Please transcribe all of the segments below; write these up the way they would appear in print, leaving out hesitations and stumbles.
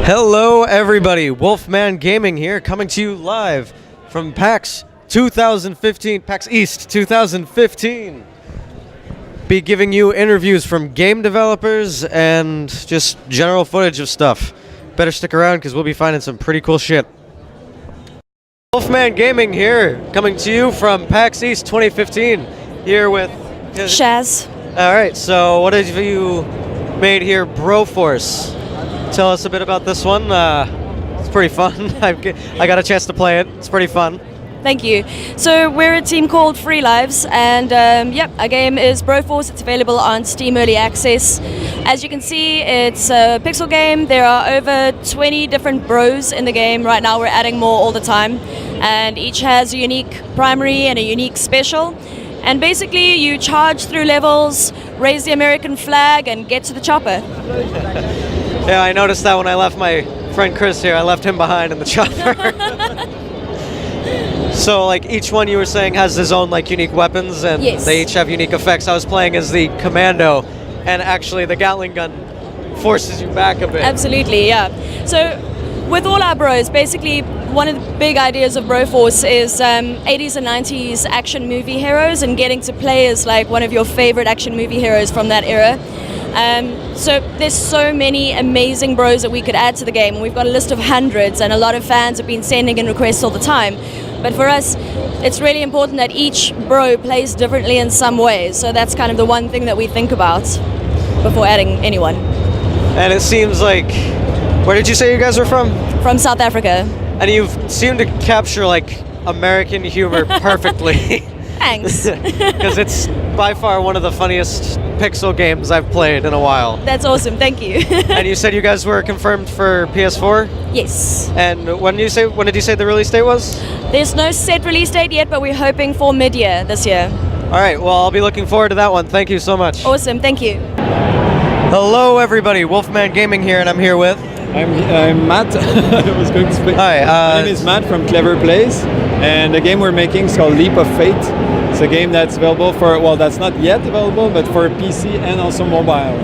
Hello everybody, Wolfman Gaming here, coming to you live from PAX 2015, PAX East 2015. Be giving you interviews from game developers and just general footage of stuff. Better stick around because we'll be finding some pretty cool shit. Wolfman Gaming here, coming to you from PAX East 2015, here with... Shaz. Alright, so what have you made here? Broforce. Tell us a bit about this one. It's pretty fun. I got a chance to play it. It's pretty fun. Thank you. So we're a team called Free Lives, and our game is Broforce. It's available on Steam Early Access. As you can see, it's a pixel game. There are over 20 different bros in the game. Right now we're adding more all the time, and each has a unique primary and a unique special. And basically you charge through levels, raise the American flag, and get to the chopper. Yeah, I noticed that when I left my friend Chris here. I left him behind in the chopper. So, like, each one you were saying has his own, like, unique weapons, and yes, they each have unique effects. I was playing as the commando, and actually the Gatling gun forces you back a bit. Absolutely, yeah. So, with all our bros, basically one of the big ideas of Broforce is 80s and 90s action movie heroes, and getting to play as, like, one of your favorite action movie heroes from that era. So there's so many amazing bros that we could add to the game. We've got a list of hundreds, and a lot of fans have been sending in requests all the time. But for us, it's really important that each bro plays differently in some ways. So that's kind of the one thing that we think about before adding anyone. And it seems like, where did you say you guys were from? From South Africa. And you've seemed to capture, like, American humor perfectly. Thanks. Because it's by far one of the funniest pixel games I've played in a while. That's awesome, thank you. And you said you guys were confirmed for PS4? Yes. And when did you say the release date was? There's no set release date yet, but we're hoping for mid-year this year. Alright, well, I'll be looking forward to that one. Thank you so much. Awesome, thank you. Hello everybody, Wolfman Gaming here, and I'm here with... I'm Matt. I was going to speak. Hi. My name is Matt from Clever Plays, and the game we're making is called Leap of Fate. It's a game that's available for, well, that's not yet available, but for PC and also mobile.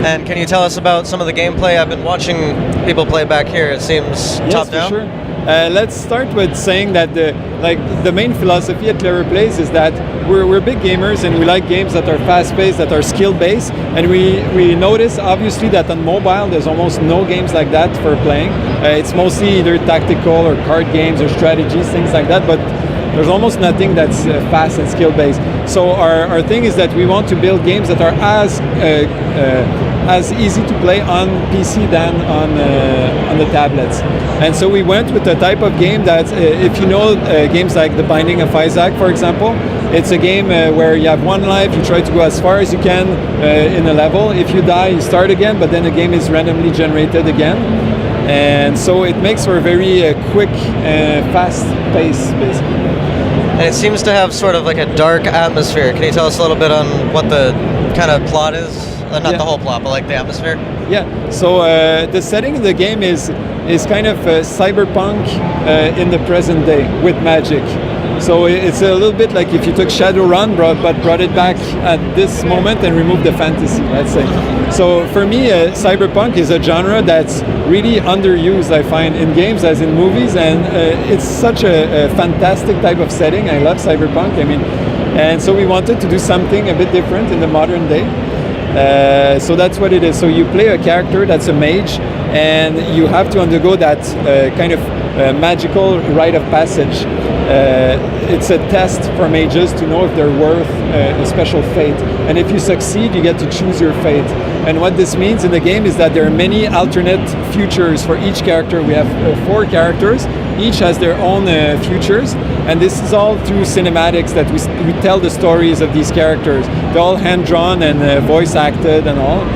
And can you tell us about some of the gameplay? I've been watching people play back here. It seems top down. Yes, for sure. Let's start with saying that the main philosophy at Clever Plays is that we're big gamers, and we like games that are fast-paced, that are skill-based, and we notice obviously that on mobile there's almost no games like that for playing. It's mostly either tactical or card games or strategies, things like that, but there's almost nothing that's fast and skill-based. So our thing is that we want to build games that are as easy to play on PC than on the tablets. And so we went with a type of game that, if you know games like The Binding of Isaac, for example, it's a game where you have one life, you try to go as far as you can in a level. If you die, you start again, but then the game is randomly generated again. And so it makes for a very quick, fast pace, basically. And it seems to have sort of like a dark atmosphere. Can you tell us a little bit on what the kind of plot is? Not the whole plot, but like the atmosphere? Yeah, so the setting of the game is kind of cyberpunk in the present day with magic. So it's a little bit like if you took Shadowrun but brought it back at this moment and removed the fantasy, let's say. So for me, cyberpunk is a genre that's really underused, I find, in games as in movies, and it's such a fantastic type of setting. I love cyberpunk, and so we wanted to do something a bit different in the modern day. So that's what it is. So you play a character that's a mage, and you have to undergo that kind of magical rite of passage. It's a test for mages to know if they're worth a special fate. And if you succeed, you get to choose your fate. And what this means in the game is that there are many alternate futures for each character. We have 4 characters. Each has their own futures. And this is all through cinematics that we tell the stories of these characters. They're all hand-drawn and voice-acted and all.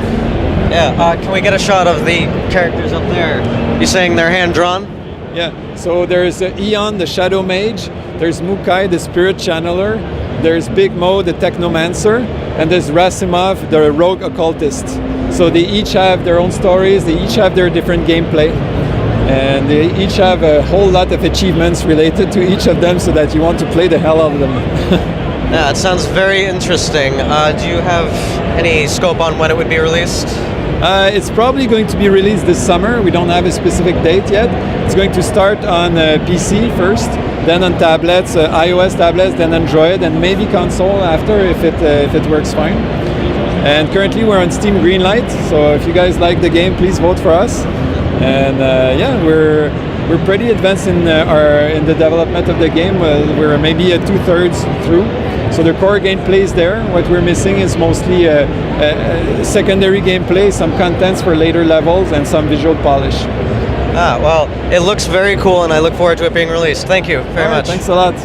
Yeah, can we get a shot of the characters up there? You saying they're hand-drawn? Yeah, so there's Eon, the Shadow Mage, there's Mukai, the Spirit Channeler, there's Big Mo, the Technomancer, and there's Rasimov, the Rogue Occultist. So they each have their own stories, they each have their different gameplay, and they each have a whole lot of achievements related to each of them, so that you want to play the hell out of them. Yeah, it sounds very interesting. Do you have any scope on when it would be released? It's probably going to be released this summer. We don't have a specific date yet. It's going to start on PC first, then on tablets, iOS tablets, then Android, and maybe console after if it works fine. And currently we're on Steam Greenlight, so if you guys like the game, please vote for us. And yeah, we're pretty advanced in the development of the game. We're maybe 2/3 through. So the core gameplay is there. What we're missing is mostly secondary gameplay, some contents for later levels, and some visual polish. Ah, well, it looks very cool, and I look forward to it being released. Thank you very much. Thanks a lot.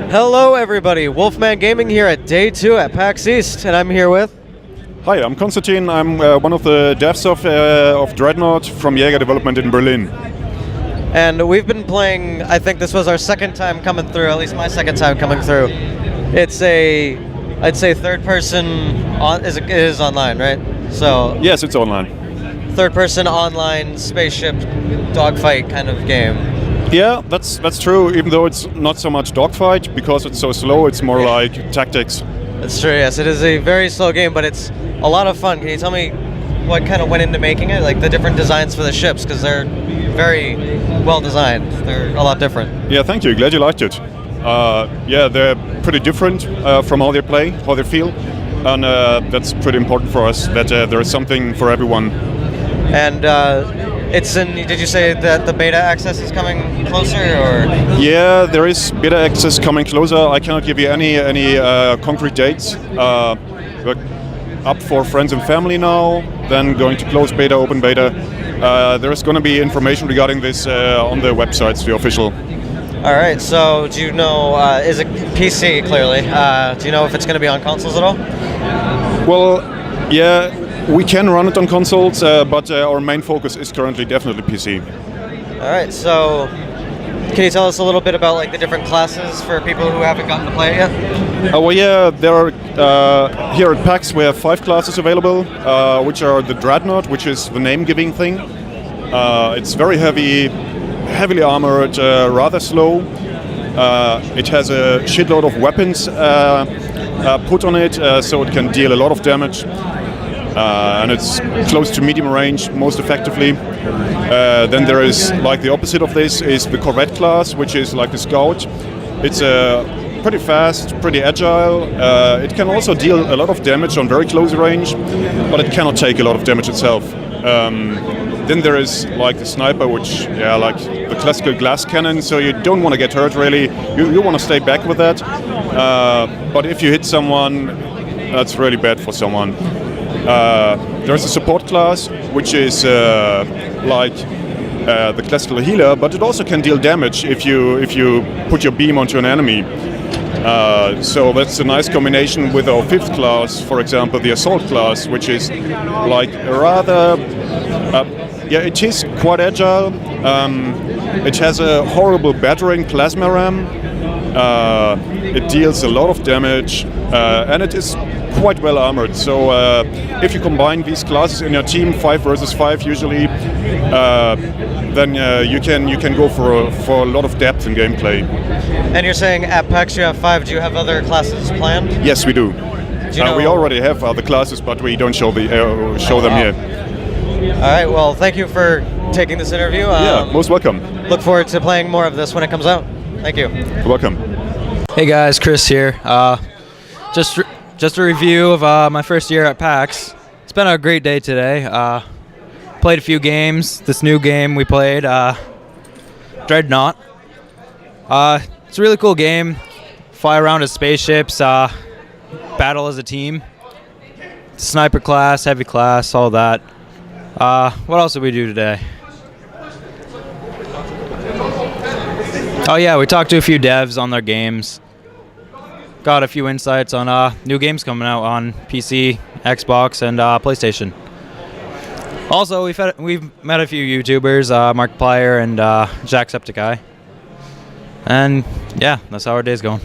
Hello, everybody. Wolfman Gaming here at Day 2 at PAX East, and I'm here with... Hi, I'm Konstantin. I'm one of the devs of Dreadnought from Jaeger Development in Berlin. And we've been playing, I think this was our second time coming through, at least my second time coming through. It's I'd say third person, it is online, right? So Yes, it's online. third person online spaceship dogfight kind of game. Yeah, that's true, even though it's not so much dogfight, because it's so slow, it's more like tactics. That's true, yes. It is a very slow game, but it's a lot of fun. Can you tell me what kind of went into making it? Like the different designs for the ships, because they're very well designed. They're a lot different. Yeah, thank you. Glad you liked it. Yeah, they're pretty different from how they play, how they feel, and that's pretty important for us, that there is something for everyone. And it's in, did you say that the beta access is coming closer, or? Yeah, there is beta access coming closer. I cannot give you any concrete dates. We're up for friends and family now, then going to close beta, open beta. There is going to be information regarding this on the websites, the official. All right, so do you know, is it PC clearly? Do you know if it's going to be on consoles at all? Well, yeah, we can run it on consoles, but our main focus is currently definitely PC. All right, so can you tell us a little bit about like the different classes for people who haven't gotten to play it yet? Well, yeah, there are here at PAX we have 5 classes available, which are the Dreadnought, which is the name-giving thing. It's very heavily armored, rather slow. It has a shitload of weapons put on it, so it can deal a lot of damage. And it's close to medium range most effectively. Then there is, like, the opposite of this is the Corvette class, which is like the Scout. It's pretty fast, pretty agile. It can also deal a lot of damage on very close range, but it cannot take a lot of damage itself. Then there is like the sniper, which, yeah, like the classical glass cannon, so you don't want to get hurt really. You want to stay back with that. But if you hit someone, that's really bad for someone. There's a support class, which is like the classical healer, but it also can deal damage if you put your beam onto an enemy. So that's a nice combination with our 5th class, for example, the assault class, which is like a rather yeah, it is quite agile. It has a horrible battering plasma ram. It deals a lot of damage, and it is quite well armored. So if you combine these classes in your team, 5 versus 5 usually, then you can go for a lot of depth in gameplay. And you're saying at PAX you have 5. Do you have other classes planned? Yes, we do. You know, we already have other classes, but we don't show them here. All right, well, thank you for taking this interview. Yeah, most welcome. Look forward to playing more of this when it comes out. Thank you. You're welcome. Hey guys, Chris here. Just a review of my first year at PAX. It's been a great day today. Played a few games. This new game we played, Dreadnought. It's a really cool game. Fly around as spaceships, battle as a team. Sniper class, heavy class, all that. What else did we do today? Oh yeah, we talked to a few devs on their games. Got a few insights on new games coming out on PC, Xbox, and PlayStation. Also, we've met a few YouTubers, Markiplier and Jacksepticeye. And yeah, that's how our day's going.